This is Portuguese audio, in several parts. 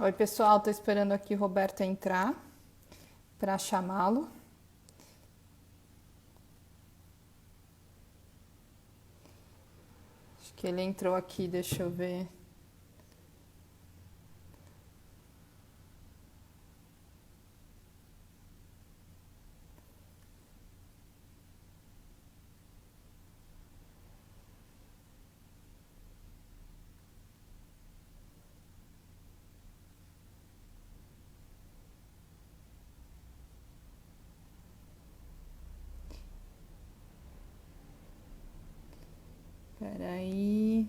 Oi, pessoal, tô esperando aqui o Roberto entrar para chamá-lo. Acho que ele entrou aqui, deixa eu ver. Peraí.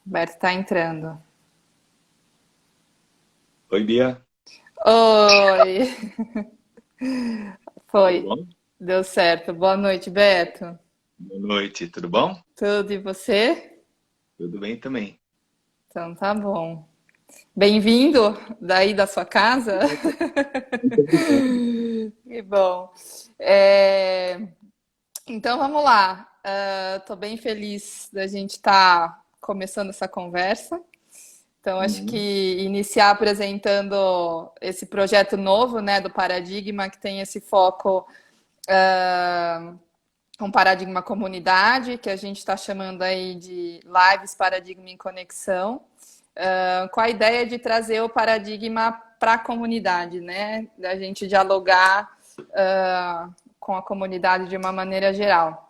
Roberto tá entrando. Oi, Bia. Oi! Tudo Foi. bom? Deu certo. Boa noite, Beto. Boa noite, tudo bom? Tudo e você? Tudo bem também. Então tá bom. Bem-vindo daí da sua casa. Muito obrigado. Que bom. É, Então vamos lá. Estou bem feliz da gente estar começando essa conversa. Então acho que Uhum. iniciar apresentando esse projeto novo, né, do Paradigma, que tem esse foco com Paradigma Comunidade, que a gente está chamando aí de Lives Paradigma em Conexão, com a ideia de trazer o paradigma para a comunidade, né? Da gente dialogar com a comunidade de uma maneira geral.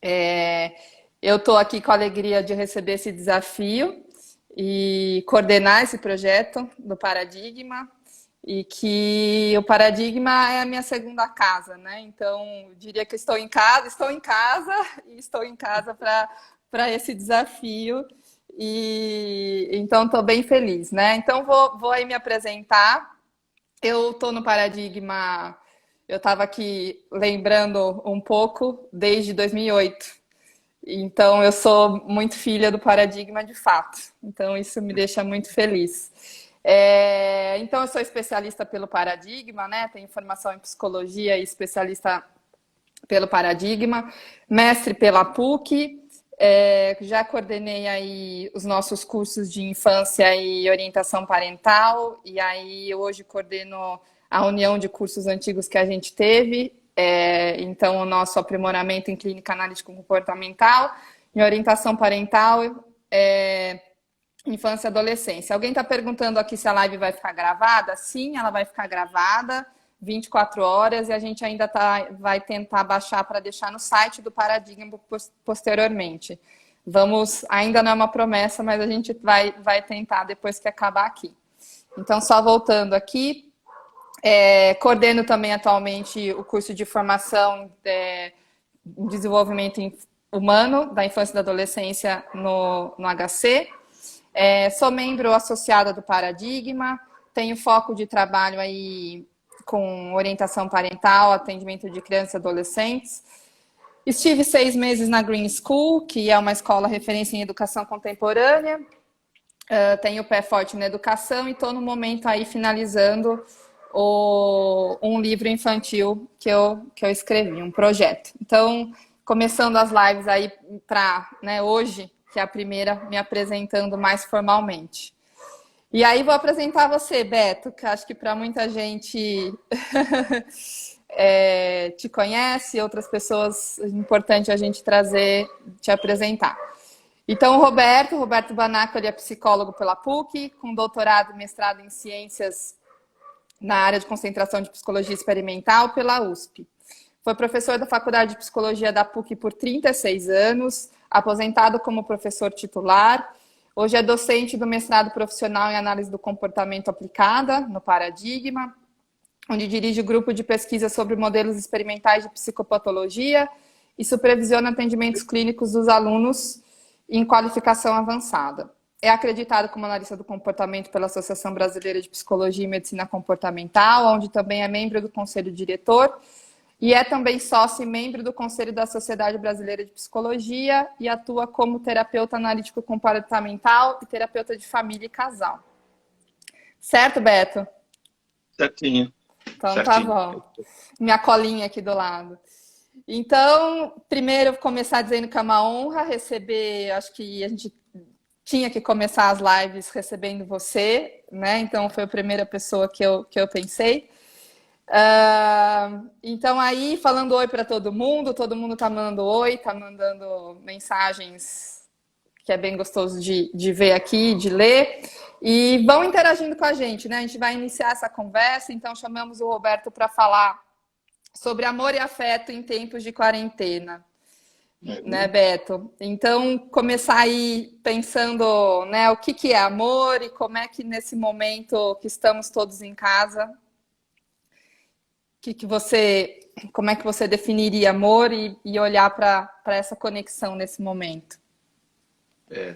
É, eu estou aqui com a alegria de receber esse desafio e coordenar esse projeto do Paradigma, e que o Paradigma é a minha segunda casa, né? Então, eu diria que estou em casa e estou em casa para esse desafio. E então estou bem feliz, né? Então vou aí me apresentar. Eu estou no Paradigma, eu estava aqui lembrando um pouco desde 2008. Então, eu sou muito filha do Paradigma de fato. Então, isso me deixa muito feliz. Então, eu sou especialista pelo Paradigma, né? Tenho formação em psicologia e especialista pelo Paradigma, mestre pela PUC. Já coordenei aí os nossos cursos de infância e orientação parental. E aí, hoje, coordeno a união de cursos antigos que a gente teve. Então, o nosso aprimoramento em clínica analítico comportamental, em orientação parental, infância e adolescência. Alguém está perguntando aqui se a live vai ficar gravada? Sim, ela vai ficar gravada, 24 horas, e a gente ainda vai tentar baixar para deixar no site do Paradigma posteriormente. Ainda não é uma promessa, mas a gente vai tentar depois que acabar aqui. Então, só voltando aqui, coordeno também atualmente o curso de formação em desenvolvimento humano da infância e da adolescência no HC. Sou membro associada do Paradigma, tenho foco de trabalho aí com orientação parental, atendimento de crianças e adolescentes. Estive 6 meses na Green School, que é uma escola referência em educação contemporânea. Tenho pé forte na educação e estou no momento aí finalizando um livro infantil que eu escrevi, um projeto. Então, começando as lives aí para, né, hoje, que é a primeira, me apresentando mais formalmente. E aí vou apresentar você, Beto, que acho que para muita gente te conhece, outras pessoas, é importante a gente trazer, te apresentar. Então, o Roberto Banaco, ele é psicólogo pela PUC, com doutorado e mestrado em ciências na área de concentração de psicologia experimental pela USP. Foi professor da Faculdade de Psicologia da PUC por 36 anos, aposentado como professor titular. Hoje é docente do mestrado profissional em análise do comportamento aplicada, no Paradigma, onde dirige o grupo de pesquisa sobre modelos experimentais de psicopatologia e supervisiona atendimentos clínicos dos alunos em qualificação avançada. É acreditado como analista do comportamento pela Associação Brasileira de Psicologia e Medicina Comportamental, onde também é membro do conselho diretor, e é também sócio e membro do conselho da Sociedade Brasileira de Psicologia e atua como terapeuta analítico comportamental e terapeuta de família e casal. Certo, Beto? Certinho, Então tá certinho. bom. Minha colinha aqui do lado. Então, primeiro eu vou começar dizendo que é uma honra receber, acho que a gente tinha que começar as lives recebendo você, né? Então foi a primeira pessoa que eu pensei. Então aí, falando oi para todo mundo tá mandando oi, tá mandando mensagens que é bem gostoso de ver aqui, de ler, e vão interagindo com a gente, né? A gente vai iniciar essa conversa, então chamamos o Roberto para falar sobre amor e afeto em tempos de quarentena, né, Beto? Então, começar aí pensando, né, o que é amor e como é que nesse momento que estamos todos em casa, como é que você definiria amor e olhar para essa conexão nesse momento?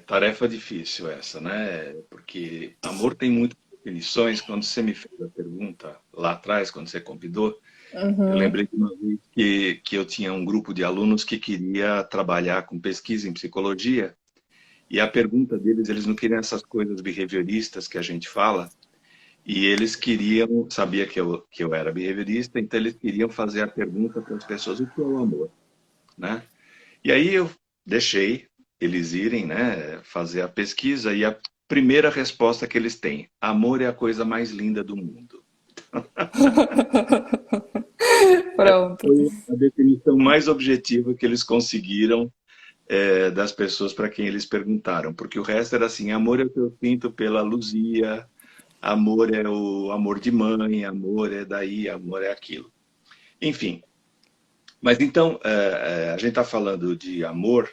Tarefa difícil essa, né? Porque amor tem muitas definições. Quando você me fez a pergunta lá atrás, quando você convidou, eu Uhum. lembrei de uma vez que eu tinha um grupo de alunos que queria trabalhar com pesquisa em psicologia, e a pergunta deles, eles não queriam essas coisas behavioristas que a gente fala, e eles queriam, sabia que eu era behaviorista, então eles queriam fazer a pergunta para as pessoas, o que é o amor, né? E aí eu deixei eles irem, né, fazer a pesquisa, e a primeira resposta que eles têm: amor é a coisa mais linda do mundo. Essa Pronto. foi a definição mais objetiva que eles conseguiram, das pessoas para quem eles perguntaram, porque o resto era assim: amor é o que eu sinto pela Luzia, amor é o amor de mãe, amor é daí, amor é aquilo. Enfim, mas então, a gente está falando de amor,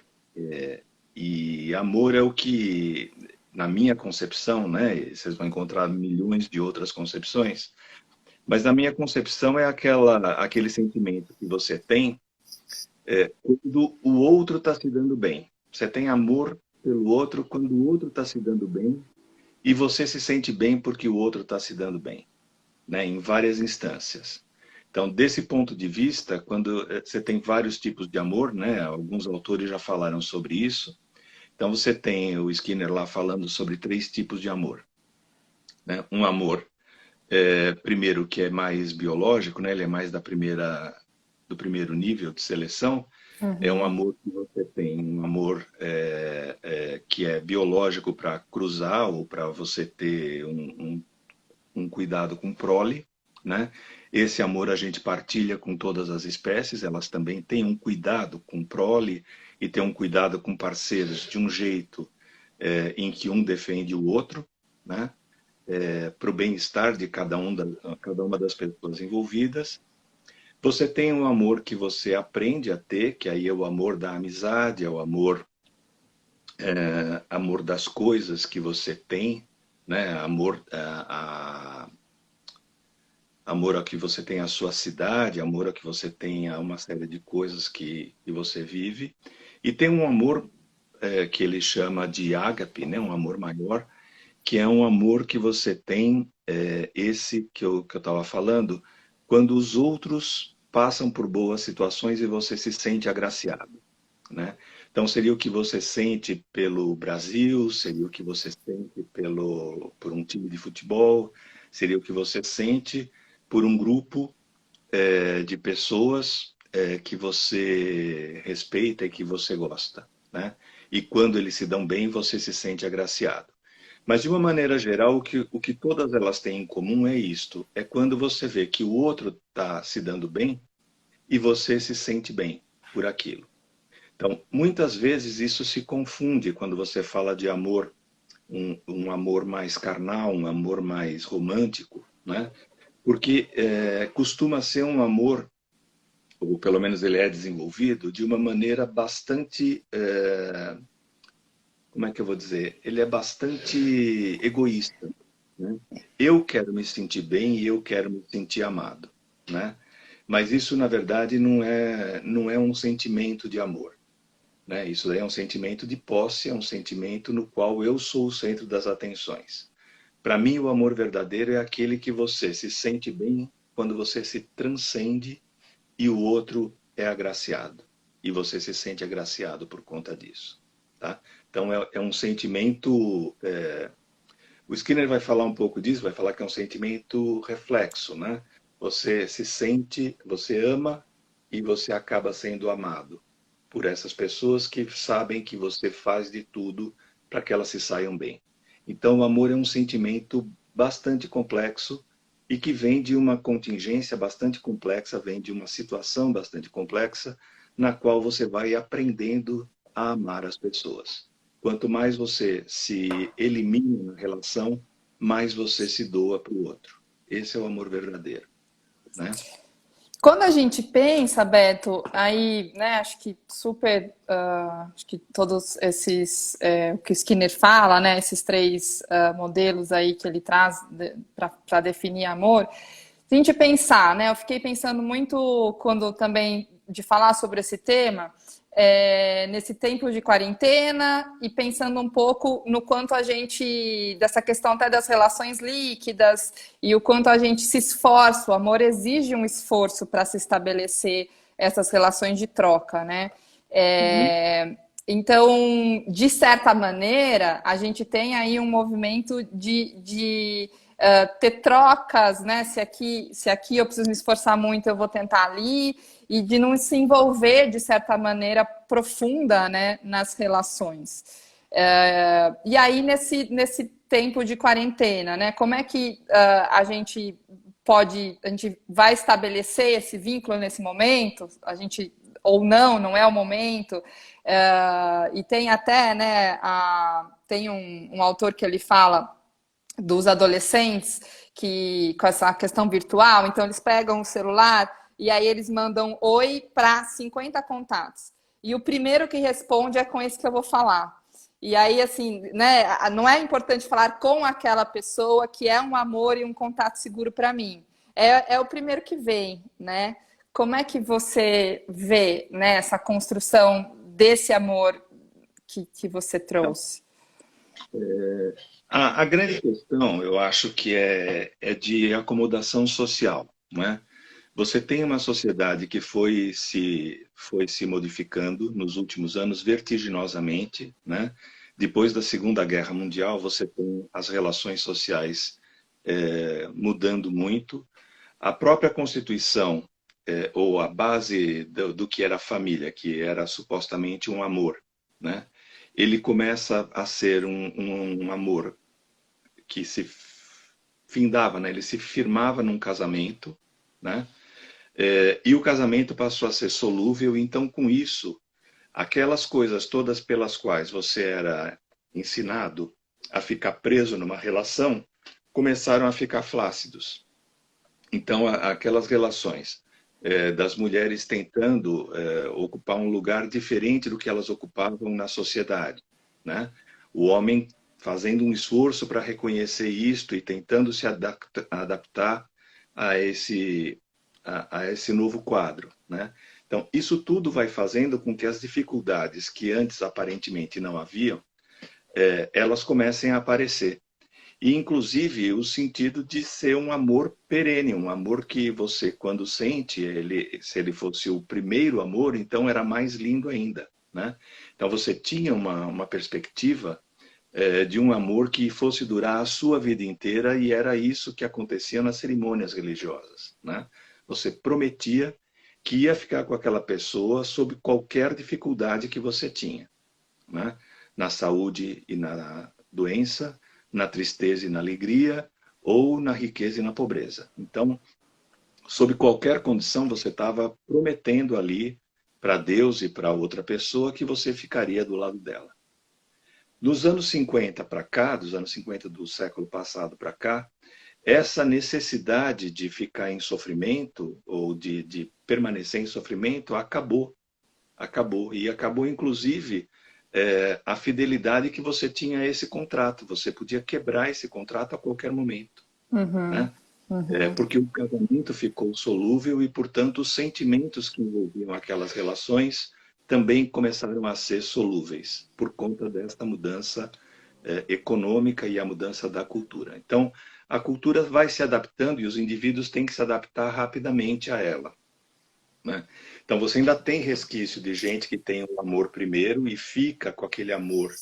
e amor é o que, na minha concepção, né, vocês vão encontrar milhões de outras concepções, mas na minha concepção é aquele sentimento que você tem, quando o outro está se dando bem. Você tem amor pelo outro quando o outro está se dando bem e você se sente bem porque o outro está se dando bem, né, em várias instâncias. Então, desse ponto de vista, quando você tem vários tipos de amor, né, alguns autores já falaram sobre isso. Então, você tem o Skinner lá falando sobre 3 tipos de amor, né? Um amor, primeiro, que é mais biológico, né? Ele é mais do primeiro nível de seleção. É um Uhum. amor que você tem, um amor que é biológico para cruzar ou para você ter um cuidado com prole, né? Esse amor a gente partilha com todas as espécies, elas também têm um cuidado com prole e têm um cuidado com parceiros de um jeito em que um defende o outro, né? Para o bem-estar de cada uma das pessoas envolvidas. Você tem um amor que você aprende a ter, que aí é o amor da amizade, é o amor das coisas que você tem, né? Amor a que você tem a sua cidade, amor a que você tenha uma série de coisas que você vive. E tem um amor que ele chama de ágape, né? Um amor maior, que é um amor que você tem, esse que eu estava falando, quando os outros passam por boas situações e você se sente agraciado, né? Então seria o que você sente pelo Brasil, seria o que você sente por um time de futebol, seria o que você sente por um grupo de pessoas que você respeita e que você gosta, né? E quando eles se dão bem, você se sente agraciado. Mas, de uma maneira geral, o que todas elas têm em comum é isto: é quando você vê que o outro está se dando bem e você se sente bem por aquilo. Então, muitas vezes isso se confunde quando você fala de amor, um amor mais carnal, um amor mais romântico, né? Porque costuma ser um amor ou pelo menos ele é desenvolvido, de uma maneira bastante, como é que eu vou dizer? Ele é bastante egoísta, né? Eu quero me sentir bem e eu quero me sentir amado, né? Mas isso, na verdade, não é um sentimento de amor, né? Isso daí é um sentimento de posse, é um sentimento no qual eu sou o centro das atenções. Para mim, o amor verdadeiro é aquele que você se sente bem quando você se transcende e o outro é agraciado. E você se sente agraciado por conta disso, tá? Então, é um sentimento... o Skinner vai falar um pouco disso, vai falar que é um sentimento reflexo, né? Você se sente, você ama e você acaba sendo amado por essas pessoas que sabem que você faz de tudo para que elas se saiam bem. Então, o amor é um sentimento bastante complexo e que vem de uma contingência bastante complexa, vem de uma situação bastante complexa, na qual você vai aprendendo a amar as pessoas. Quanto mais você se elimina na relação, mais você se doa para o outro. Esse é o amor verdadeiro, né? Quando a gente pensa, Beto, aí, né, acho que super, acho que todos esses, o que o Skinner fala, né, esses três modelos aí que ele traz para definir amor, se a gente pensar, né, eu fiquei pensando muito quando também de falar sobre esse tema, nesse tempo de quarentena e pensando um pouco no quanto a gente, dessa questão até das relações líquidas e o quanto a gente se esforça, o amor exige um esforço para se estabelecer essas relações de troca, né? Uhum. Então, de certa maneira, a gente tem aí um movimento de ter trocas, né? Se aqui eu preciso me esforçar muito, eu vou tentar ali, e de não se envolver, de certa maneira, profunda, né, nas relações. E aí, nesse tempo de quarentena, né, como é que a gente vai estabelecer esse vínculo nesse momento? A gente, ou não é o momento. E tem até, né, tem um autor que ele fala dos adolescentes que com essa questão virtual, então eles pegam o celular e aí eles mandam oi para 50 contatos. E o primeiro que responde é com esse que eu vou falar. E aí, assim, né, não é importante falar com aquela pessoa que é um amor e um contato seguro para mim. É o primeiro que vem, né? Como é que você vê, né, essa construção desse amor que você Então, trouxe? a grande questão, eu acho que é de acomodação social, não é? Você tem uma sociedade que foi se modificando nos últimos anos vertiginosamente, né? Depois da Segunda Guerra Mundial, você tem as relações sociais mudando muito. A própria Constituição, ou a base do que era a família, que era supostamente um amor, né? Ele começa a ser um amor que se findava, né? Ele se firmava num casamento, né? E o casamento passou a ser solúvel, então com isso, aquelas coisas todas pelas quais você era ensinado a ficar preso numa relação, começaram a ficar flácidos. Então, aquelas relações das mulheres tentando ocupar um lugar diferente do que elas ocupavam na sociedade, né? O homem fazendo um esforço para reconhecer isto e tentando se adaptar a esse novo quadro, né? Então, isso tudo vai fazendo com que as dificuldades que antes aparentemente não haviam, elas comecem a aparecer. E, inclusive, o sentido de ser um amor perene, um amor que você, quando sente, se ele fosse o primeiro amor, então era mais lindo ainda, né? Então, você tinha uma perspectiva de um amor que fosse durar a sua vida inteira, e era isso que acontecia nas cerimônias religiosas, né? Você prometia que ia ficar com aquela pessoa sob qualquer dificuldade que você tinha, né? Na saúde e na doença, na tristeza e na alegria, ou na riqueza e na pobreza. Então, sob qualquer condição, você estava prometendo ali para Deus e para outra pessoa que você ficaria do lado dela. Dos anos 50 para cá, dos anos 50 do século passado para cá, essa necessidade de ficar em sofrimento ou de permanecer em sofrimento acabou. Acabou. E acabou, inclusive, a fidelidade que você tinha a esse contrato. Você podia quebrar esse contrato a qualquer momento, Uhum, né? uhum, Porque o casamento ficou solúvel e, portanto, os sentimentos que envolviam aquelas relações também começaram a ser solúveis por conta desta mudança econômica e a mudança da cultura. Então, a cultura vai se adaptando e os indivíduos têm que se adaptar rapidamente a ela, né? Então, você ainda tem resquício de gente que tem o amor primeiro e fica com aquele amor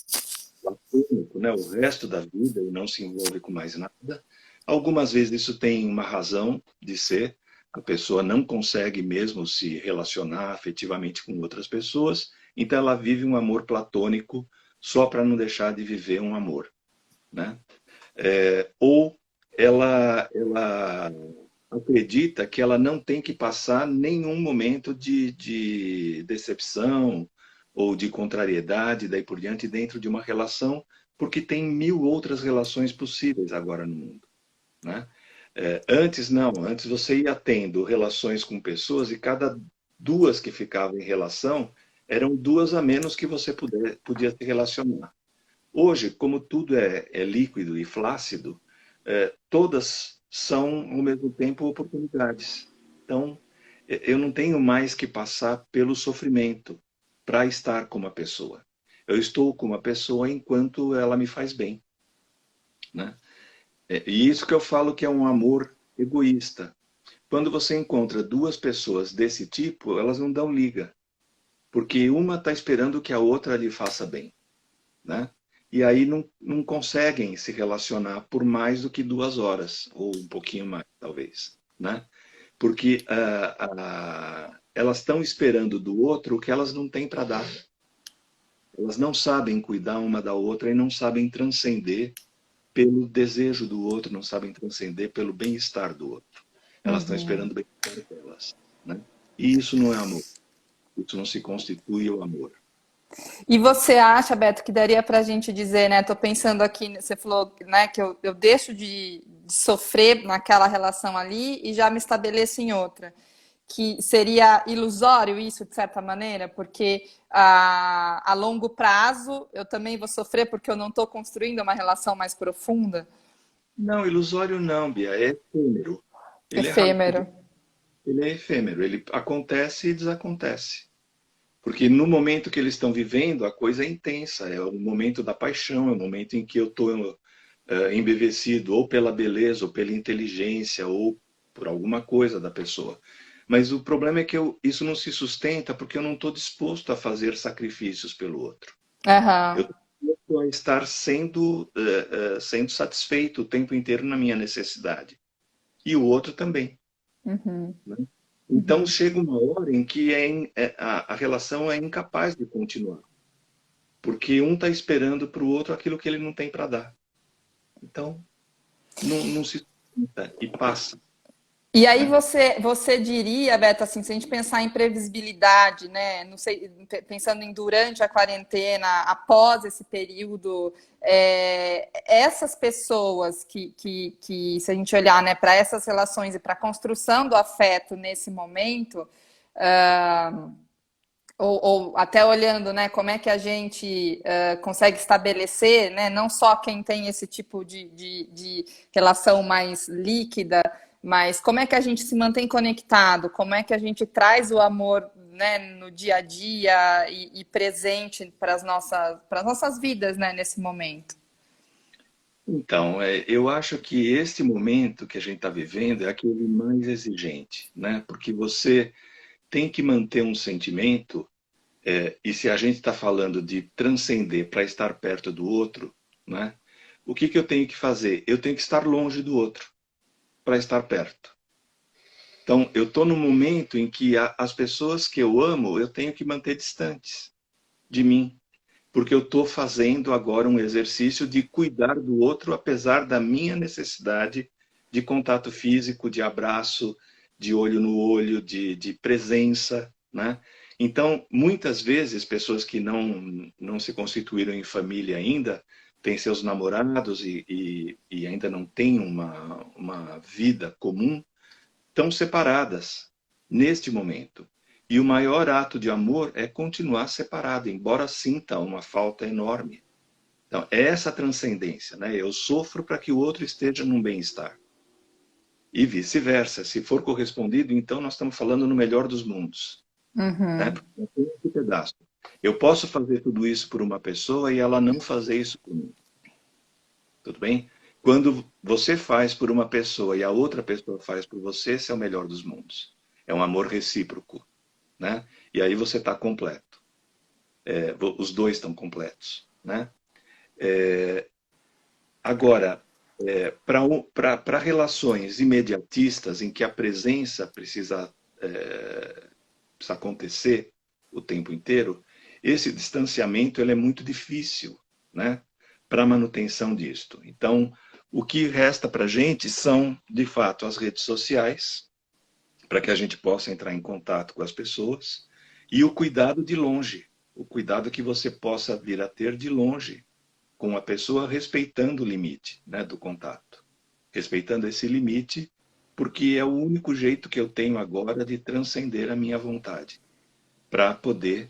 platônico, né, o resto da vida e não se envolve com mais nada. Algumas vezes isso tem uma razão de ser. A pessoa não consegue mesmo se relacionar afetivamente com outras pessoas, então ela vive um amor platônico só para não deixar de viver um amor, né? Ou ela acredita que ela não tem que passar nenhum momento de decepção ou de contrariedade, daí por diante, dentro de uma relação, porque tem mil outras relações possíveis agora no mundo, né? Antes não, antes você ia tendo relações com pessoas e cada duas que ficavam em relação eram duas a menos que você podia se relacionar. Hoje, como tudo é líquido e flácido, todas são, ao mesmo tempo, oportunidades. Então, eu não tenho mais que passar pelo sofrimento para estar com uma pessoa. Eu estou com uma pessoa enquanto ela me faz bem, né? E isso que eu falo que é um amor egoísta. Quando você encontra duas pessoas desse tipo, elas não dão liga, porque uma está esperando que a outra lhe faça bem, né? E aí não conseguem se relacionar por mais do que 2 horas, ou um pouquinho mais, talvez, né? Porque elas estão esperando do outro o que elas não têm para dar. Elas não sabem cuidar uma da outra e não sabem transcender pelo desejo do outro, não sabem transcender pelo bem-estar do outro. Elas estão uhum. esperando o bem-estar delas, né? E isso não é amor. Isso não se constitui o amor. E você acha, Beto, que daria para a gente dizer, né? Tô pensando aqui, você falou, né, que eu deixo de sofrer naquela relação ali e já me estabeleço em outra. Que seria ilusório isso, de certa maneira, porque a longo prazo eu também vou sofrer porque eu não estou construindo uma relação mais profunda? Não, ilusório não, Bia, é efêmero. Ele é Efêmero. rápido, ele é efêmero, ele acontece e desacontece. Porque no momento que eles estão vivendo, a coisa é intensa, é o momento da paixão, é o momento em que eu estou embevecido ou pela beleza, ou pela inteligência, ou por alguma coisa da pessoa. Mas o problema é que isso não se sustenta porque eu não estou disposto a fazer sacrifícios pelo outro. Eu Aham. estou disposto a estar sendo satisfeito o tempo inteiro na minha necessidade. E o outro também, Uhum. né? Então Uhum. chega uma hora em que a relação é incapaz de continuar, porque um está esperando para o outro aquilo que ele não tem para dar. Então não se sustenta e passa, E aí né? você diria, Beto, assim, se a gente pensar em previsibilidade, né? Não sei, pensando em durante a quarentena, após esse período, essas pessoas que, se a gente olhar, né, para essas relações e para a construção do afeto nesse momento, ah, ou até olhando, né, como é que a gente consegue estabelecer, né, não só quem tem esse tipo de relação mais líquida, mas como é que a gente se mantém conectado, como é que a gente traz o amor, né, no dia a dia e presente para as nossas vidas, né, nesse momento. Então, eu acho que esse momento que a gente está vivendo é aquele mais exigente, né? Porque você tem que manter um sentimento, e se a gente está falando de transcender para estar perto do outro, né? O que eu tenho que fazer? Eu tenho que estar longe do outro para estar perto. Então, eu estou num momento em que as pessoas que eu amo, eu tenho que manter distantes de mim, porque eu estou fazendo agora um exercício de cuidar do outro, apesar da minha necessidade de contato físico, de abraço, de olho no olho, de presença, né? Então, muitas vezes, pessoas que não se constituíram em família ainda, têm seus namorados e ainda não têm uma vida comum, estão separadas neste momento. E o maior ato de amor é continuar separado, embora sinta uma falta enorme. Então, é essa transcendência, né? Eu sofro para que o outro esteja num bem-estar. E vice-versa. Se for correspondido, então nós estamos falando no melhor dos mundos, né? Uhum. Porque não tem esse pedaço. Eu posso fazer tudo isso por uma pessoa e ela não fazer isso por mim. Tudo bem? Quando você faz por uma pessoa e a outra pessoa faz por você, esse é o melhor dos mundos. É um amor recíproco, né? E aí você está completo. Os dois estão completos, né? Agora, para relações imediatistas em que a presença precisa acontecer o tempo inteiro, esse distanciamento ele é muito difícil, né? Para a manutenção disto. Então, o que resta para a gente são, de fato, as redes sociais, para que a gente possa entrar em contato com as pessoas, e o cuidado de longe, o cuidado que você possa vir a ter de longe com a pessoa, respeitando o limite, né, do contato. Respeitando esse limite, porque é o único jeito que eu tenho agora de transcender a minha vontade, para poder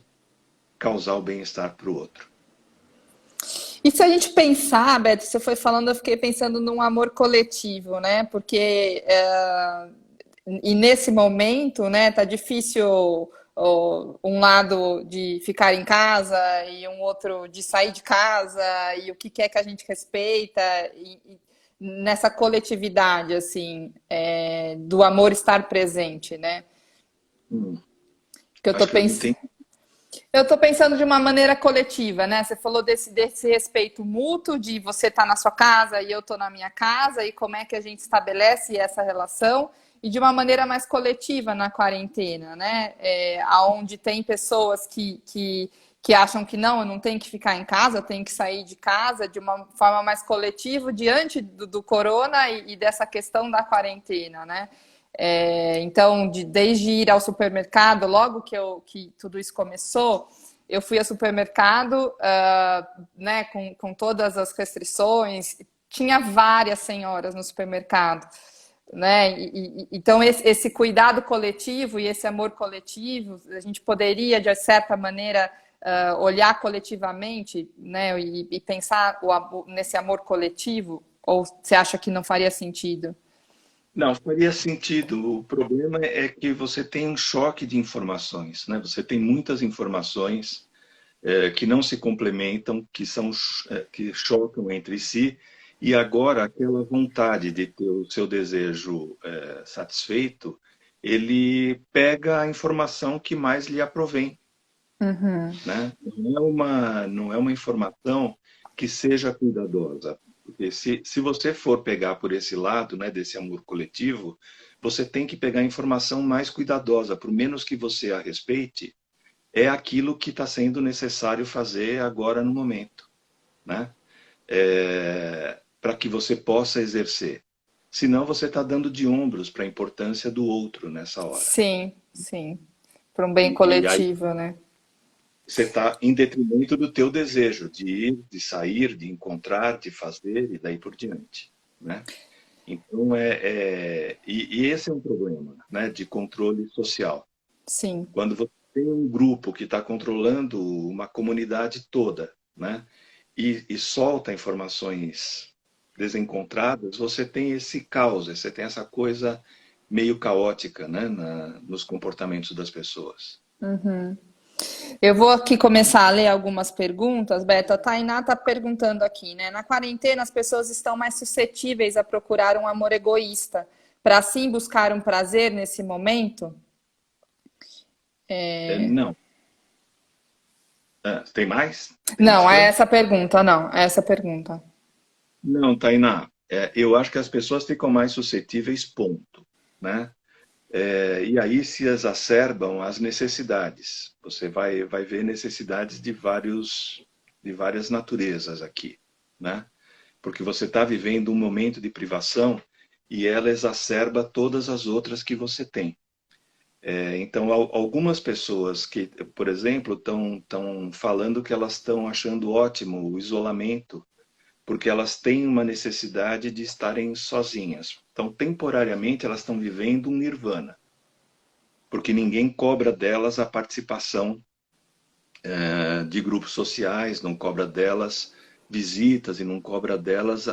causar o bem-estar para o outro. E se a gente pensar, Beto, você foi falando, eu fiquei pensando num amor coletivo, né? Porque e nesse momento, né, tá difícil um lado de ficar em casa e um outro de sair de casa e o que é que a gente respeita e nessa coletividade, assim, do amor estar presente, né? Que eu tô Acho que eu não pensando. tenho. Eu estou pensando de uma maneira coletiva, né? Você falou desse respeito mútuo, de você estar na sua casa e eu estou na minha casa, e como é que a gente estabelece essa relação, e de uma maneira mais coletiva na quarentena, né? Onde tem pessoas que acham que não, eu não tenho que ficar em casa, eu tenho que sair de casa de uma forma mais coletiva diante do corona e dessa questão da quarentena, né? Então, desde ir ao supermercado, logo que tudo isso começou, eu fui ao supermercado, né, com todas as restrições, tinha várias senhoras no supermercado, né? Então, esse cuidado coletivo e esse amor coletivo, a gente poderia, de certa maneira, olhar coletivamente, né, e pensar nesse amor coletivo, ou você acha que não faria sentido? Não, faria sentido. O problema é que você tem um choque de informações, né? Você tem muitas informações que não se complementam, que chocam entre si, e agora aquela vontade de ter o seu desejo satisfeito, ele pega a informação que mais lhe aprovém, Uhum. né? Não é uma informação que seja cuidadosa. Porque se você for pegar por esse lado, né, desse amor coletivo, você tem que pegar a informação mais cuidadosa, por menos que você a respeite, é aquilo que está sendo necessário fazer agora no momento, né? Para que você possa exercer. Senão você está dando de ombros para a importância do outro nessa hora. Sim, sim. Para um bem E aí coletivo, né? você está em detrimento do teu desejo de ir, de sair, de encontrar, de fazer e daí por diante, né? Então, e esse é um problema, né, de controle social. Sim. Quando você tem um grupo que está controlando uma comunidade toda, né, e solta informações desencontradas, você tem esse caos, você tem essa coisa meio caótica, né, nos comportamentos das pessoas. Eu vou aqui começar a ler algumas perguntas, Beto. A Tainá está perguntando aqui, né? Na quarentena, as pessoas estão mais suscetíveis a procurar um amor egoísta, para assim buscar um prazer nesse momento? Não. Tem mais? Tem mais Não, é coisa? essa a pergunta, não. É essa a pergunta. Não, Tainá. Eu acho que as pessoas ficam mais suscetíveis, ponto, né? E aí se exacerbam as necessidades. Você vai ver necessidades de várias naturezas aqui, né? Porque você está vivendo um momento de privação e ela exacerba todas as outras que você tem. Então, algumas pessoas que, por exemplo, estão falando que elas estão achando ótimo o isolamento, porque elas têm uma necessidade de estarem sozinhas. Então, temporariamente, elas estão vivendo um nirvana, porque ninguém cobra delas a participação de grupos sociais, não cobra delas visitas e não cobra delas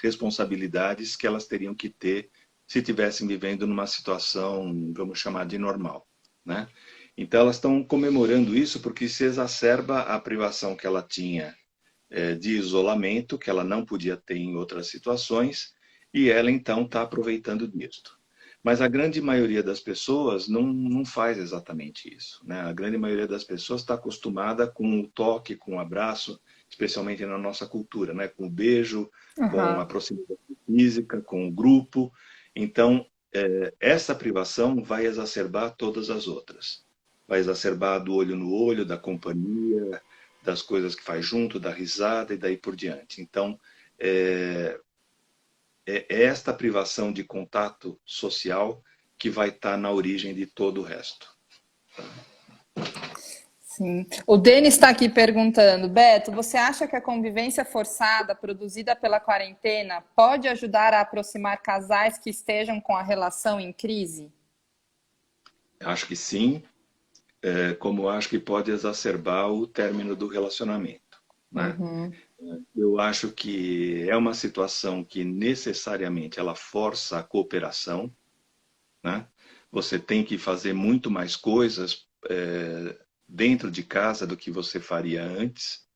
responsabilidades que elas teriam que ter se estivessem vivendo numa situação, vamos chamar de normal, né? Então elas estão comemorando isso porque se exacerba a privação que ela tinha de isolamento, que ela não podia ter em outras situações, e ela então está aproveitando disso. Mas a grande maioria das pessoas não faz exatamente isso, né? A grande maioria das pessoas está acostumada com o toque, com o abraço, especialmente na nossa cultura, né? Com o beijo, com a Aham. proximidade física, com o grupo. Então, essa privação vai exacerbar todas as outras. Vai exacerbar do olho no olho, da companhia, das coisas que faz junto, da risada e daí por diante. Então, é esta privação de contato social que vai estar na origem de todo o resto. Sim. O Denis está aqui perguntando, Beto, você acha que a convivência forçada produzida pela quarentena pode ajudar a aproximar casais que estejam com a relação em crise? Acho que sim, como acho que pode exacerbar o término do relacionamento, né? Uhum. Eu acho que é uma situação que necessariamente ela força a cooperação, né? Você tem que fazer muito mais coisas dentro de casa do que você faria antes,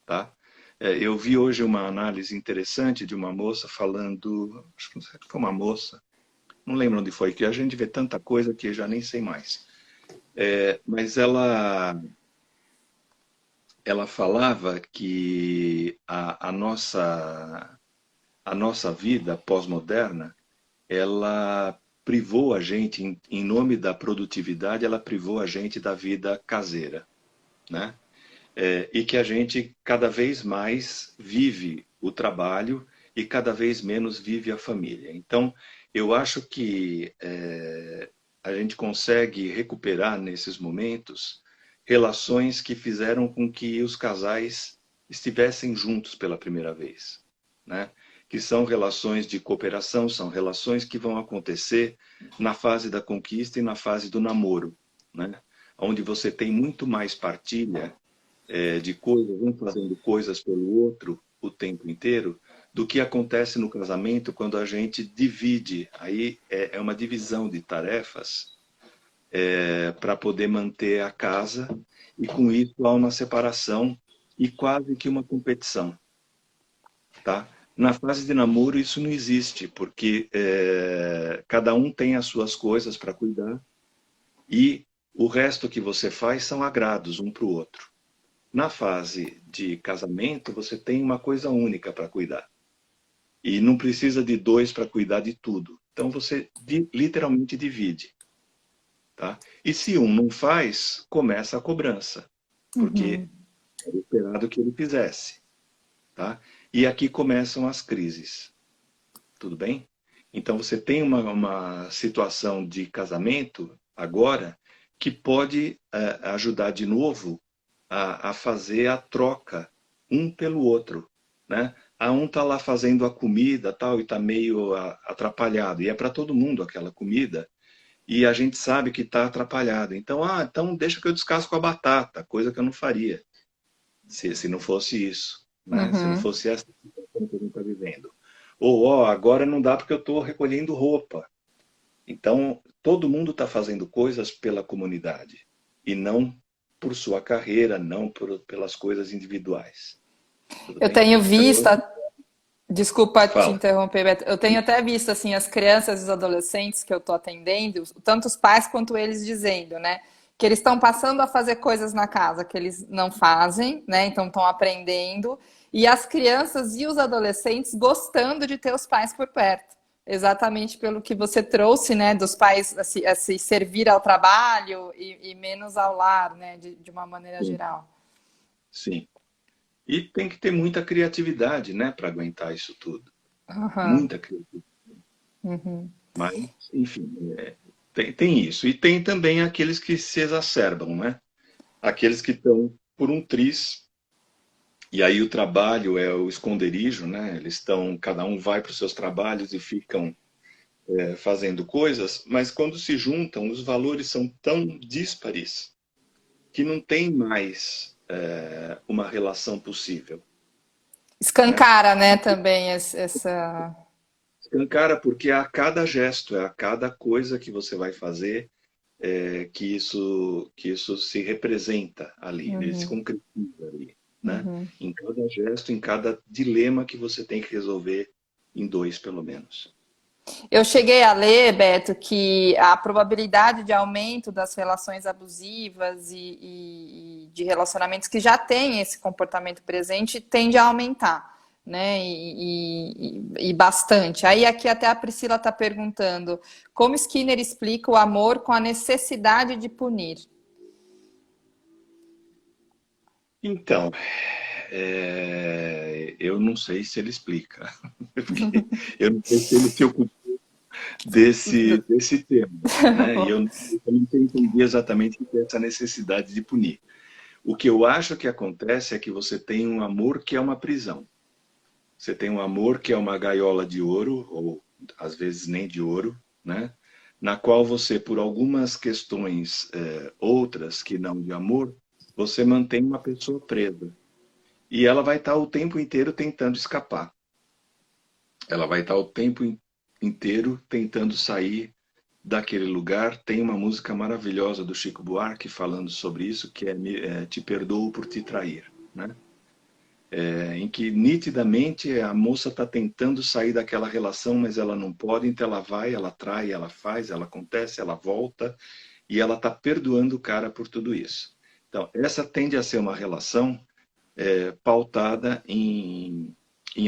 tá? Eu vi hoje uma análise interessante de uma moça falando, acho que não sei, foi uma moça, não lembro onde foi, que a gente vê tanta coisa que eu já nem sei mais. Mas ela falava que a nossa vida pós-moderna, ela privou a gente, em nome da produtividade, ela privou a gente da vida caseira, né? E que a gente cada vez mais vive o trabalho e cada vez menos vive a família. Então, eu acho que a gente consegue recuperar nesses momentos relações que fizeram com que os casais estivessem juntos pela primeira vez, né? Que são relações de cooperação, são relações que vão acontecer na fase da conquista e na fase do namoro, né? Onde você tem muito mais partilha de coisas, um fazendo coisas pelo outro o tempo inteiro, do que acontece no casamento quando a gente divide. Aí é uma divisão de tarefas para poder manter a casa, e com isso há uma separação e quase que uma competição, tá? Na fase de namoro isso não existe, porque cada um tem as suas coisas para cuidar e o resto que você faz são agrados um para o outro. Na fase de casamento, você tem uma coisa única para cuidar. E não precisa de dois para cuidar de tudo. Então você literalmente divide. Tá? E se um não faz, começa a cobrança. Porque Uhum. era esperado que ele fizesse. Tá? E aqui começam as crises. Tudo bem? Então você tem uma situação de casamento agora que pode ajudar de novo a fazer a troca um pelo outro, né? A um tá lá fazendo a comida tal e tá meio atrapalhado e é para todo mundo aquela comida e a gente sabe que está atrapalhado. Então, então deixa que eu descasco a batata, coisa que eu não faria se não fosse isso, né? Se não Uhum. fosse essa situação que a gente está vivendo. Ou, agora não dá porque eu estou recolhendo roupa. Então, todo mundo está fazendo coisas pela comunidade e não por sua carreira, não pelas coisas individuais. Tudo Eu bem? tenho Então, visto, desculpa te fala. interromper, Beto, eu tenho até visto assim as crianças e os adolescentes que eu estou atendendo, tanto os pais quanto eles dizendo, né, que eles estão passando a fazer coisas na casa que eles não fazem, né, então estão aprendendo, e as crianças e os adolescentes gostando de ter os pais por perto. Exatamente pelo que você trouxe, né, dos pais a se servir ao trabalho e menos ao lar, né, de uma maneira Sim, geral. sim. E tem que ter muita criatividade, né, para aguentar isso tudo. Aham. Muita criatividade. Uhum. Mas, enfim, tem isso. E tem também aqueles que se exacerbam, né? Aqueles que estão por um triz E aí o trabalho é o esconderijo, né? Eles estão, cada um vai para os seus trabalhos e ficam fazendo coisas, mas quando se juntam, os valores são tão díspares que não tem mais uma relação possível, né? Escancara, né, também essa. Escancara porque é a cada gesto, é a cada coisa que você vai fazer que isso se representa ali, ele se Uhum, concretiza ali, né? uhum. Em cada gesto, em cada dilema que você tem que resolver em dois, pelo menos. Eu cheguei a ler, Beto, que a probabilidade de aumento das relações abusivas e de relacionamentos que já têm esse comportamento presente tende a aumentar, né? E bastante. Aí aqui até a Priscila está perguntando como Skinner explica o amor com a necessidade de punir. Então, eu não sei se ele explica, porque eu não sei se ele se ocupou desse tema, né? E eu não entendi exatamente essa necessidade de punir. O que eu acho que acontece é que você tem um amor que é uma prisão. Você tem um amor que é uma gaiola de ouro, ou às vezes nem de ouro, né? Na qual você, por algumas questões outras que não de amor, você mantém uma pessoa presa. E ela vai estar o tempo inteiro tentando escapar. Ela vai estar o tempo inteiro tentando sair daquele lugar. Tem uma música maravilhosa do Chico Buarque falando sobre isso, que é Te Perdoo por Te Trair, né? Em que nitidamente a moça está tentando sair daquela relação, mas ela não pode, então ela vai, ela trai, ela faz, ela acontece, ela volta, e ela está perdoando o cara por tudo isso. Então, essa tende a ser uma relação pautada em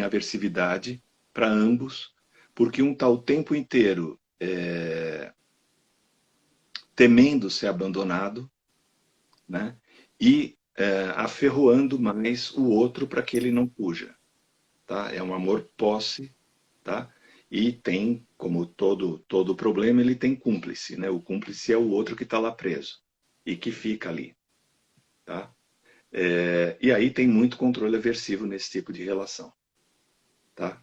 aversividade para ambos, porque um está o tempo inteiro temendo ser abandonado, né? E aferroando mais o outro para que ele não fuja. Tá? É um amor posse, tá? E tem, como todo problema, ele tem cúmplice, né? O cúmplice é o outro que está lá preso e que fica ali, tá? E aí tem muito controle aversivo nesse tipo de relação, tá?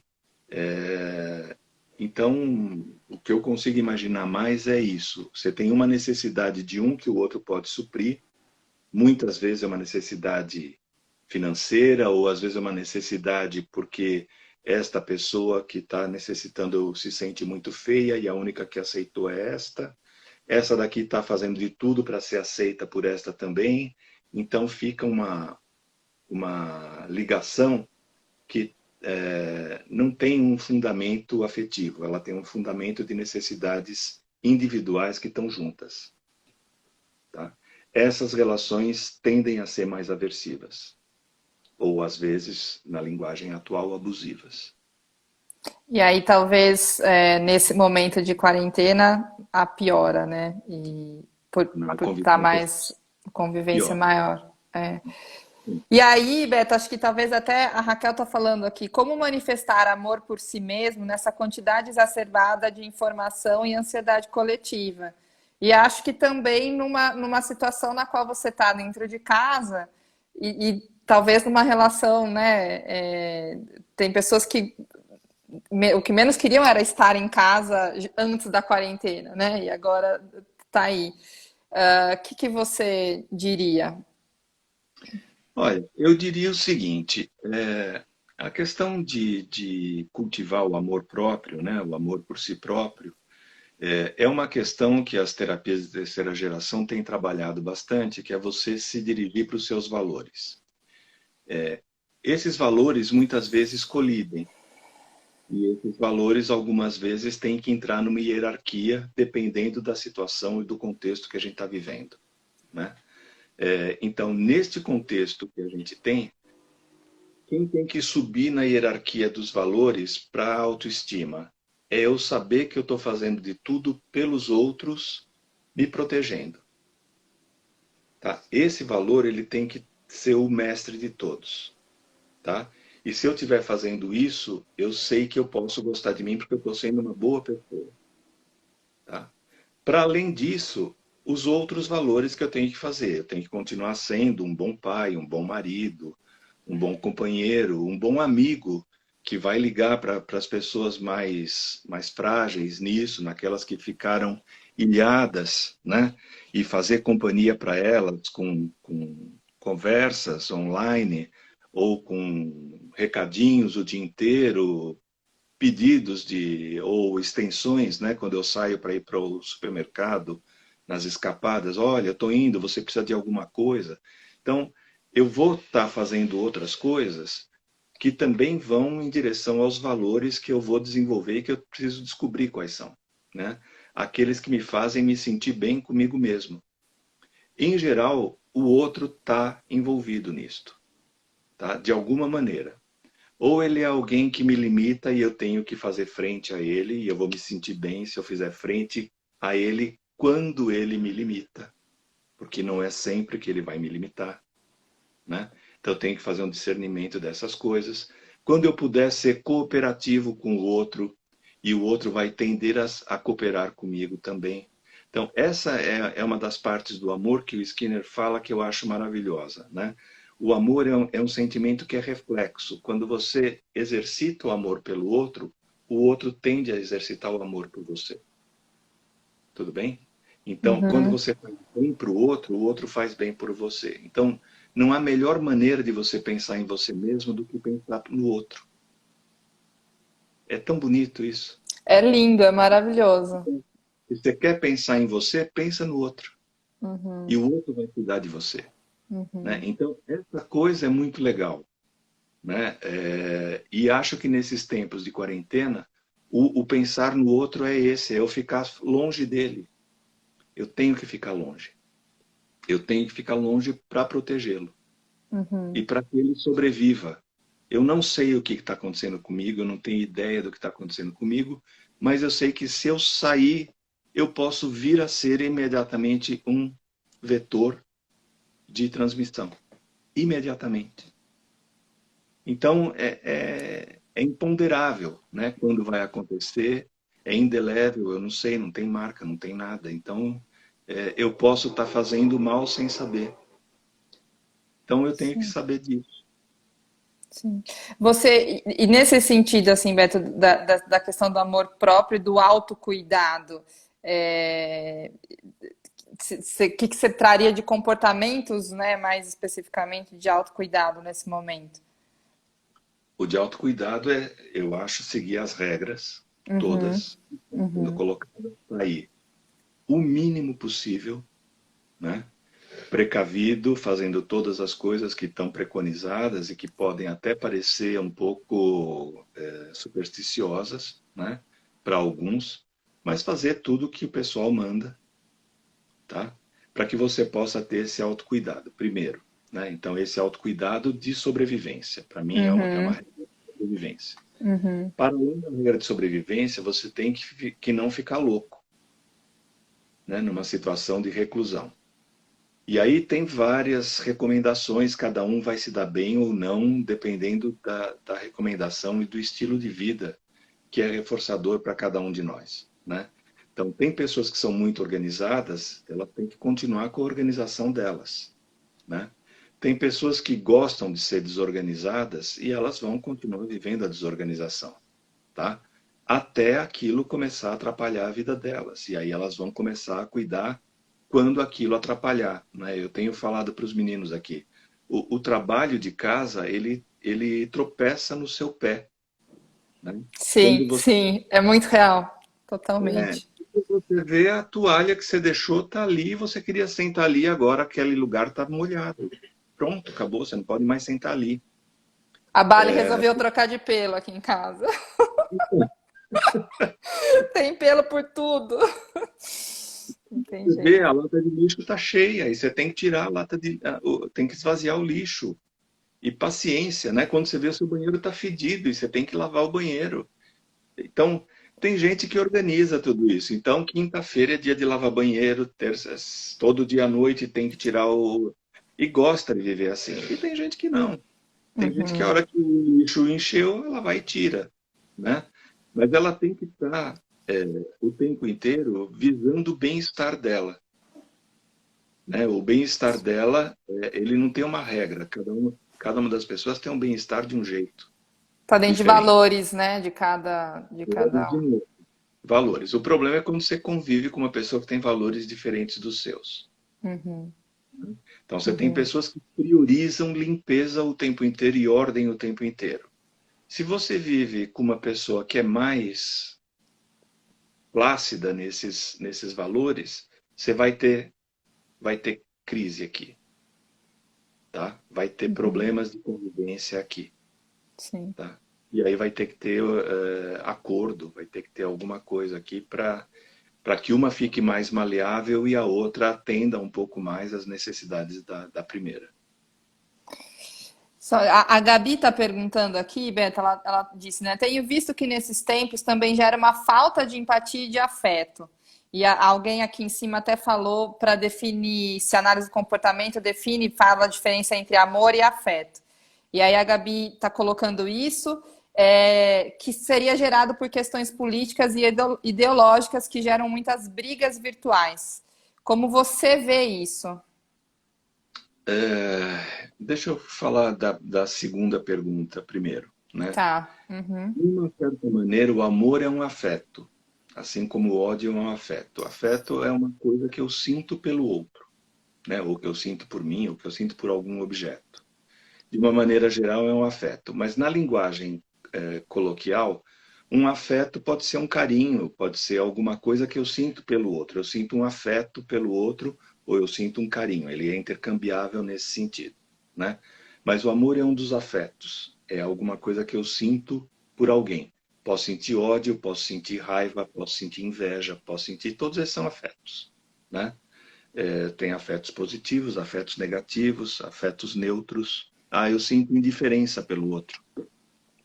Então, o que eu consigo imaginar mais é isso. Você tem uma necessidade de um que o outro pode suprir. Muitas vezes é uma necessidade financeira, ou às vezes é uma necessidade porque esta pessoa que está necessitando se sente muito feia e a única que aceitou é esta. Essa daqui está fazendo de tudo para ser aceita por esta também. Então fica uma ligação que não tem um fundamento afetivo, ela tem um fundamento de necessidades individuais que estão juntas. Tá? Essas relações tendem a ser mais aversivas, ou às vezes, na linguagem atual, abusivas. E aí talvez nesse momento de quarentena a piora, né? E Na por estar convivência mais convivência pior. maior. É. E aí, Beto, acho que talvez até a Raquel está falando aqui, como manifestar amor por si mesmo nessa quantidade exacerbada de informação e ansiedade coletiva. E acho que também numa situação na qual você está dentro de casa e talvez numa relação, né? Tem pessoas que o que menos queriam era estar em casa antes da quarentena, né? E agora está aí. O que você diria? Olha, eu diria o seguinte, a questão de cultivar o amor próprio, né, o amor por si próprio, é uma questão que as terapias de terceira geração têm trabalhado bastante, que é você se dirigir para os seus valores. Esses valores muitas vezes colidem, e esses valores algumas vezes têm que entrar numa hierarquia, dependendo da situação e do contexto que a gente está vivendo, né? Então, neste contexto que a gente tem, quem tem que subir na hierarquia dos valores para a autoestima? É eu saber que eu estou fazendo de tudo pelos outros, me protegendo. Tá? Esse valor ele tem que ser o mestre de todos. Tá? E se eu estiver fazendo isso, eu sei que eu posso gostar de mim porque eu estou sendo uma boa pessoa. Tá? Para além disso, os outros valores que eu tenho que fazer. Eu tenho que continuar sendo um bom pai, um bom marido, um bom companheiro, um bom amigo que vai ligar para as pessoas mais frágeis nisso, naquelas que ficaram ilhadas, né? E fazer companhia para elas com conversas online ou com recadinhos o dia inteiro, pedidos de ou extensões, né? Quando eu saio para ir para o supermercado, nas escapadas, olha, eu estou indo, você precisa de alguma coisa. Então, eu vou estar fazendo outras coisas que também vão em direção aos valores que eu vou desenvolver e que eu preciso descobrir quais são, né? Aqueles que me fazem me sentir bem comigo mesmo. Em geral, o outro está envolvido nisto, tá? De alguma maneira. Ou ele é alguém que me limita e eu tenho que fazer frente a ele, e eu vou me sentir bem se eu fizer frente a ele quando ele me limita, porque não é sempre que ele vai me limitar, né? Então eu tenho que fazer um discernimento dessas coisas. Quando eu puder ser cooperativo com o outro, e o outro vai tender a cooperar comigo também. Então, essa é uma das partes do amor que o Skinner fala que eu acho maravilhosa, né? O amor é um sentimento que é reflexo. Quando você exercita o amor pelo outro, o outro tende a exercitar o amor por você. Tudo bem? Então, quando Uhum. você faz bem para o outro faz bem por você. Então, não há melhor maneira de você pensar em você mesmo do que pensar no outro. É tão bonito isso. É lindo, é maravilhoso. Se você quer pensar em você, pensa no outro. E Uhum. o outro vai cuidar de você, né? Uhum. Então, essa coisa é muito legal, né? E acho que nesses tempos de quarentena, o pensar no outro é esse, é eu ficar longe dele. Eu tenho que ficar longe. Eu tenho que ficar longe para protegê-lo Uhum. e para que ele sobreviva. Eu não sei o que está acontecendo comigo, eu não tenho ideia do que está acontecendo comigo, mas eu sei que se eu sair, eu posso vir a ser imediatamente um vetor de transmissão. Imediatamente. Então, é imponderável, né? Quando vai acontecer, é indelével, eu não sei, não tem marca, não tem nada. Então, eu posso estar fazendo mal sem saber. Então, eu tenho que Sim, saber disso. sim. Você, e nesse sentido, assim, Beto, da questão do amor próprio e do autocuidado, é, o que, que você traria de comportamentos, né, mais especificamente de autocuidado nesse momento? O de autocuidado eu acho, seguir as regras, Uhum, todas, sendo uhum, colocadas aí, o mínimo possível, né? Precavido, fazendo todas as coisas que estão preconizadas e que podem até parecer um pouco supersticiosas, né? Para alguns, mas fazer tudo o que o pessoal manda, tá? Para que você possa ter esse autocuidado, primeiro, né? Então, esse autocuidado de sobrevivência, para mim é uma uhum, regra de sobrevivência. uhum. Para além da regra de sobrevivência, você tem que não ficar louco, né? Numa situação de reclusão. E aí tem várias recomendações, cada um vai se dar bem ou não, dependendo da recomendação e do estilo de vida que é reforçador para cada um de nós, né? Então, tem pessoas que são muito organizadas, elas têm que continuar com a organização delas, né? Tem pessoas que gostam de ser desorganizadas e elas vão continuar vivendo a desorganização, tá? Até aquilo começar a atrapalhar a vida delas. E aí elas vão começar a cuidar quando aquilo atrapalhar, né? Eu tenho falado para os meninos aqui, o trabalho de casa, ele tropeça no seu pé, né? Quando Sim, você, sim, é muito real, é, totalmente. você vê a toalha que você deixou tá ali, você queria sentar ali, agora aquele lugar tá molhado. Pronto, acabou, você não pode mais sentar ali. A Bali resolveu trocar de pelo aqui em casa. Tem pelo por tudo. Não tem Você vê, jeito. a lata de lixo está cheia, e você tem que tirar a lata tem que esvaziar o lixo. E paciência, né? Quando você vê o seu banheiro está fedido e você tem que lavar o banheiro. Então, tem gente que organiza tudo isso. Então, quinta-feira é dia de lavar banheiro, terça, todo dia à noite tem que tirar o. E gosta de viver assim. E tem gente que não. Tem gente que a Uhum. hora que o lixo encheu, ela vai e tira, né? Mas ela tem que estar o tempo inteiro visando o bem-estar dela, né? O bem-estar dela, ele não tem uma regra. Cada um. Cada uma das pessoas tem um bem-estar de um jeito Tá dentro de diferente. valores, né? De cada De um. novo, valores. O problema é quando você convive com uma pessoa que tem valores diferentes dos seus. Uhum, Então, você tem uhum. pessoas que priorizam limpeza o tempo inteiro e ordem o tempo inteiro. Se você vive com uma pessoa que é mais plácida nesses valores, você vai ter crise aqui, tá? Vai ter Uhum, problemas de convivência aqui, sim. tá? E aí vai ter que ter acordo, vai ter que ter alguma coisa aqui para que uma fique mais maleável e a outra atenda um pouco mais às necessidades da primeira. A Gabi está perguntando aqui, Beto, ela disse, né? Tenho visto que nesses tempos também gera uma falta de empatia e de afeto. E alguém aqui em cima até falou para definir, se análise do comportamento define, fala a diferença entre amor e afeto. E aí a Gabi está colocando isso, que seria gerado por questões políticas e ideológicas que geram muitas brigas virtuais. Como você vê isso? Deixa eu falar da segunda pergunta primeiro, né? Tá. Uhum. De uma certa maneira, o amor é um afeto, assim como o ódio é um afeto. O afeto é uma coisa que eu sinto pelo outro, né? Ou que eu sinto por mim, ou que eu sinto por algum objeto. De uma maneira geral, é um afeto. Mas na linguagem coloquial, um afeto pode ser um carinho, pode ser alguma coisa que eu sinto pelo outro. Eu sinto um afeto pelo outro, ou eu sinto um carinho. Ele é intercambiável nesse sentido, né? Mas o amor é um dos afetos. É alguma coisa que eu sinto por alguém. Posso sentir ódio, posso sentir raiva, posso sentir inveja, posso sentir. Todos esses são afetos, né? Tem afetos positivos, afetos negativos, afetos neutros. Ah, eu sinto indiferença pelo outro.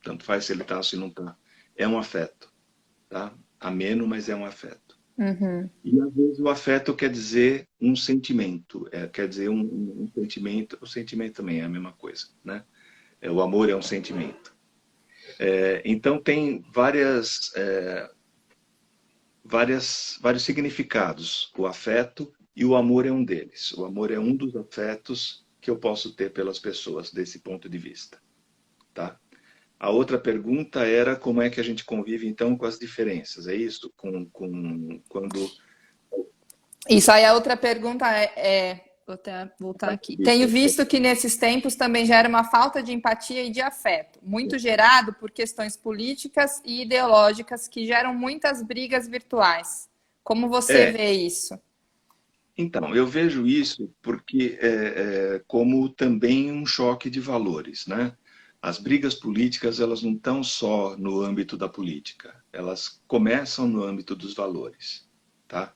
Tanto faz se ele está ou se não está. É um afeto, tá? Ameno, mas é um afeto. Uhum. E às vezes o afeto quer dizer um sentimento, quer dizer um sentimento. O sentimento também é a mesma coisa, né? O amor é um sentimento. Então tem vários significados. O afeto e o amor é um deles. O amor é um dos afetos que eu posso ter pelas pessoas desse ponto de vista, tá? A outra pergunta era como é que a gente convive então com as diferenças, é isso? Quando. Isso aí, a outra pergunta vou até voltar aqui. Tenho visto que nesses tempos também gera uma falta de empatia e de afeto, muito gerado por questões políticas e ideológicas que geram muitas brigas virtuais. Como você É, vê isso? então, eu vejo isso porque como também um choque de valores, né? As brigas políticas, elas não estão só no âmbito da política, elas começam no âmbito dos valores, tá?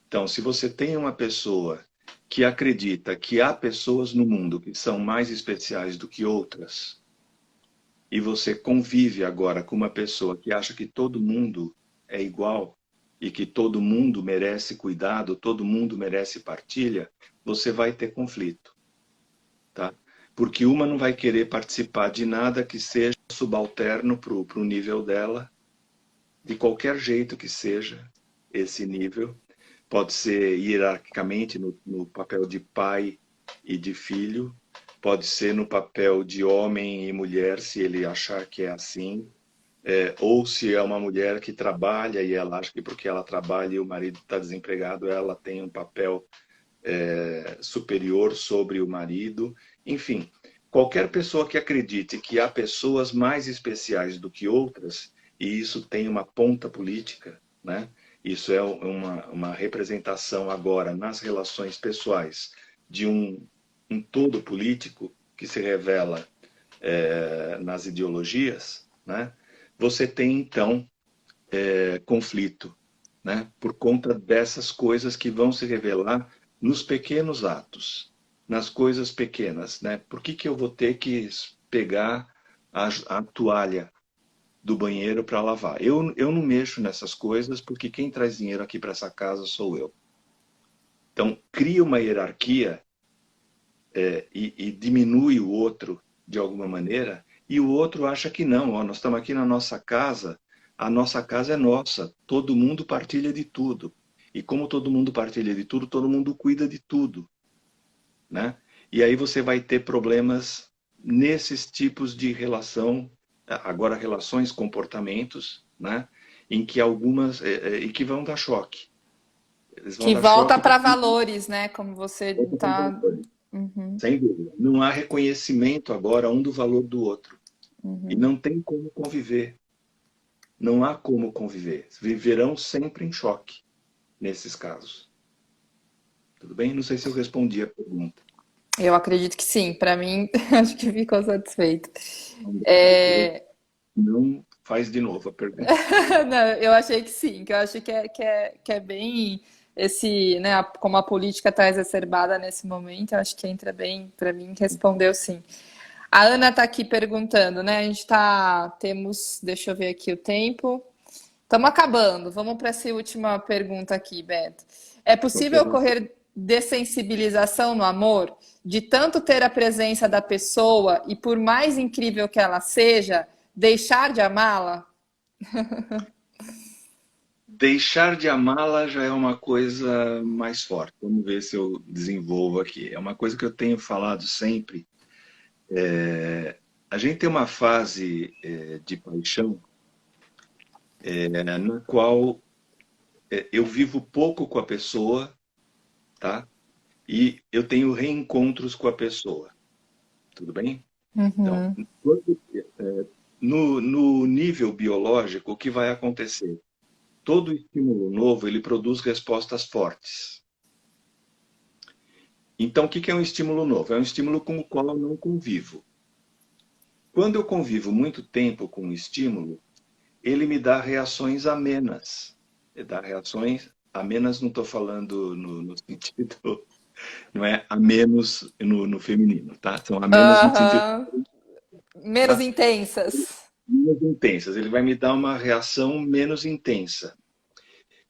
Então, se você tem uma pessoa que acredita que há pessoas no mundo que são mais especiais do que outras, e você convive agora com uma pessoa que acha que todo mundo é igual e que todo mundo merece cuidado, todo mundo merece partilha, você vai ter conflito, tá? Porque uma não vai querer participar de nada que seja subalterno para o nível dela, de qualquer jeito que seja esse nível. Pode ser hierarquicamente no papel de pai e de filho, pode ser no papel de homem e mulher, se ele achar que é assim, ou se é uma mulher que trabalha e ela acha que porque ela trabalha e o marido está desempregado, ela tem um papel superior sobre o marido. Enfim, qualquer pessoa que acredite que há pessoas mais especiais do que outras, e isso tem uma ponta política, né? Isso é uma representação agora nas relações pessoais de um todo político que se revela nas ideologias, né? Você tem então conflito, né? Por conta dessas coisas que vão se revelar nos pequenos atos, nas coisas pequenas, né? Por que que eu vou ter que pegar a toalha do banheiro para lavar? Eu não mexo nessas coisas porque quem traz dinheiro aqui para essa casa sou eu. Então, cria uma hierarquia e diminui o outro de alguma maneira, e o outro acha que não, ó, nós estamos aqui na nossa casa, a nossa casa é nossa, todo mundo partilha de tudo. E como todo mundo partilha de tudo, todo mundo cuida de tudo, né? E aí você vai ter problemas nesses tipos de relação, agora relações, comportamentos, né? Em que algumas, e que vão dar choque. Eles vão Que dar volta choque para porque valores, né? Como você está. Uhum, sem dúvida. Não há reconhecimento agora um do valor do outro. E uhum. não tem como conviver. Não há como conviver. Viverão sempre em choque nesses casos. Tudo bem? Não sei se eu respondi a pergunta. Eu acredito que sim. Para mim, acho que ficou satisfeito. Se É, não, faz de novo a pergunta. Não, eu achei que sim, que eu acho que é bem esse, né, como a política está exacerbada nesse momento, eu acho que entra bem, para mim, respondeu sim. A Ana está aqui perguntando, né? A gente temos, deixa eu ver aqui o tempo. Estamos acabando. Vamos para essa última pergunta aqui, Beto. É Ok. possível ocorrer dessensibilização no amor? De tanto ter a presença da pessoa e, por mais incrível que ela seja, deixar de amá-la? Deixar de amá-la já é uma coisa mais forte. Vamos ver se eu desenvolvo aqui. É uma coisa que eu tenho falado sempre. A gente tem uma fase de paixão na qual eu vivo pouco com a pessoa, tá? E eu tenho reencontros com a pessoa. Tudo bem? Então, Uhum. no nível biológico, o que vai acontecer? Todo estímulo novo, ele produz respostas fortes. Então, o que é um estímulo novo? É um estímulo com o qual eu não convivo. Quando eu convivo muito tempo com um estímulo, ele me dá reações amenas. Ele dá reações amenas, não estou falando no sentido, não é amenos no feminino, tá? São amenas no sentido, Aham. Menos tá? intensas. Menos intensas. Ele vai me dar uma reação menos intensa.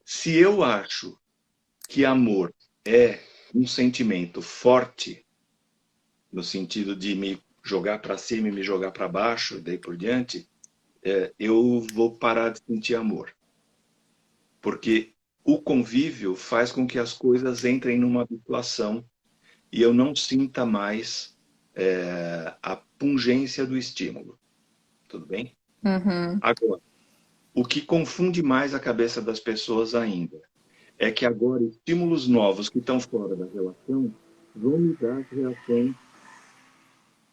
Se eu acho que amor é um sentimento forte, no sentido de me jogar para cima e me jogar para baixo, daí por diante, eu vou parar de sentir amor. Porque o convívio faz com que as coisas entrem numa habituação e eu não sinta mais a pungência do estímulo. Tudo bem? Uhum. Agora, o que confunde mais a cabeça das pessoas ainda é que agora estímulos novos que estão fora da relação vão me dar as reações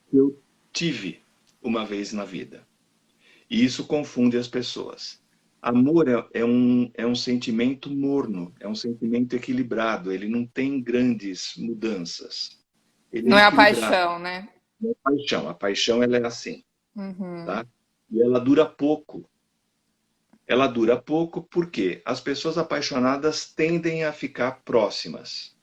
que eu tive uma vez na vida. E isso confunde as pessoas. Amor é um sentimento morno, é um sentimento equilibrado, ele não tem grandes mudanças. Ele é Não é a equilibrado. paixão, né? A paixão ela é assim, Uhum. tá? E ela dura pouco. Ela dura pouco porque as pessoas apaixonadas tendem a ficar próximas.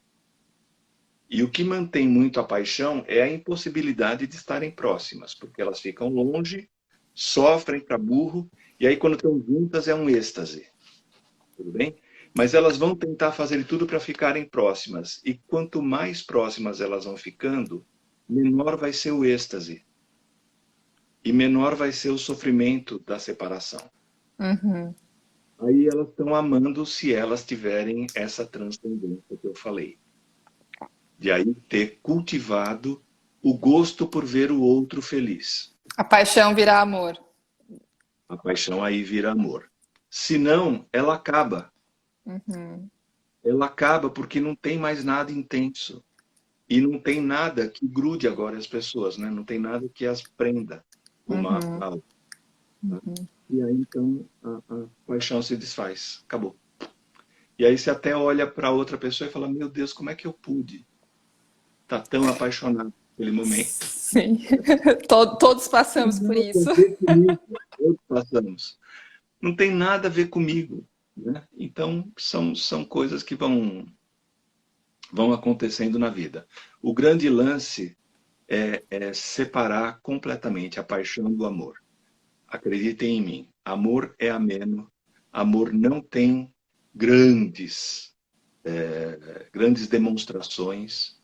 E o que mantém muito a paixão é a impossibilidade de estarem próximas, porque elas ficam longe, sofrem para burro, e aí quando estão juntas é um êxtase, tudo bem? Mas elas vão tentar fazer tudo para ficarem próximas, e quanto mais próximas elas vão ficando, menor vai ser o êxtase, e menor vai ser o sofrimento da separação. Uhum. Aí elas estão amando se elas tiverem essa transcendência que eu falei. De aí ter cultivado o gosto por ver o outro feliz. A paixão virá amor. A paixão aí vira amor. Se não, ela acaba. Uhum. Ela acaba porque não tem mais nada intenso. E não tem nada que grude agora as pessoas, né? Não tem nada que as prenda uma Uhum. a outra. Tá? E aí então a paixão se desfaz. Acabou. E aí você até olha para outra pessoa e fala: Meu Deus, como é que eu pude estar tão apaixonado naquele momento? Sim. Todos passamos por Nada isso. a ver comigo. Todos passamos. Não tem nada a ver comigo. Né? Então, são coisas que vão acontecendo na vida. O grande lance é separar completamente a paixão do amor. Acreditem em mim. Amor é ameno. Amor não tem grandes demonstrações.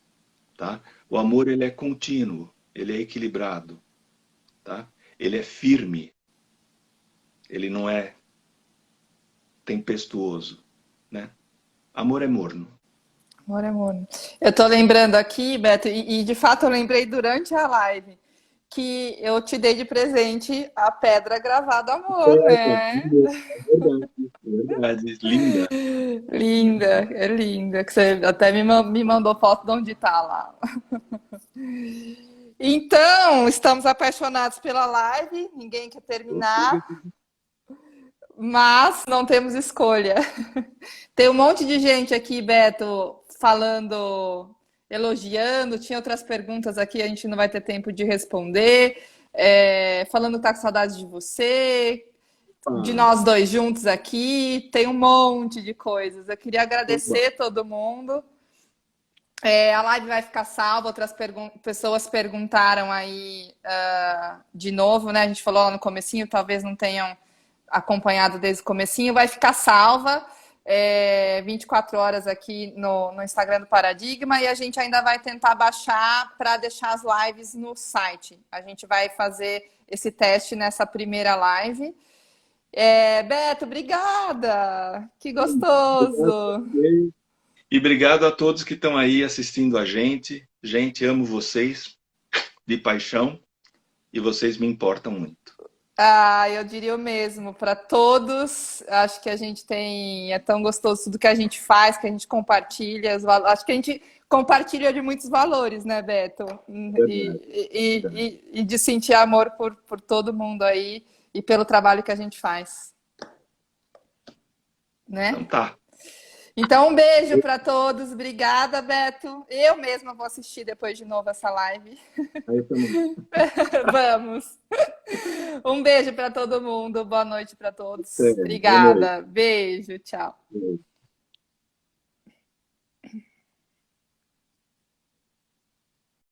Tá? O amor ele é contínuo, ele é equilibrado. Tá? Ele é firme. Ele não é tempestuoso. Né? Amor é morno. Amor, amor. Eu tô lembrando aqui, Beto, e de fato eu lembrei durante a live. que eu te dei de presente a pedra gravada amor, É né? verdade, é verdade. Linda. Linda, é linda. Que você até me mandou foto de onde tá lá. Então, estamos apaixonados pela live, ninguém quer terminar, mas não temos escolha. Tem um monte de gente aqui, Beto, falando, elogiando. Tinha outras perguntas aqui, a gente não vai ter tempo de responder. Falando que tá com saudade de você, de Ah, nós dois juntos aqui. Tem um monte de coisas. Eu queria tá bom. agradecer todo mundo. A live vai ficar salva. Outras pessoas perguntaram aí de novo, né? A gente falou lá no comecinho, talvez não tenham acompanhado desde o comecinho. Vai ficar salva 24 horas aqui no Instagram do Paradigma e a gente ainda vai tentar baixar para deixar as lives no site. A gente vai fazer esse teste nessa primeira live. Beto, obrigada! Que Obrigado gostoso! também. E obrigado a todos que estão aí assistindo a gente. Gente, amo vocês de paixão e vocês me importam muito. Ah, eu diria o mesmo para todos. Acho que a gente tem, é tão gostoso tudo que a gente faz, que a gente compartilha acho que a gente compartilha de muitos valores, né, Beto? Verdade, verdade. E de sentir amor por todo mundo aí e pelo trabalho que a gente faz, Então né? tá. Então, um beijo para todos. Obrigada, Beto. Eu mesma vou assistir depois de novo essa live. Aí também. Vamos. Um beijo para todo mundo. Boa noite para todos. Boa noite. Obrigada. Beijo. Tchau.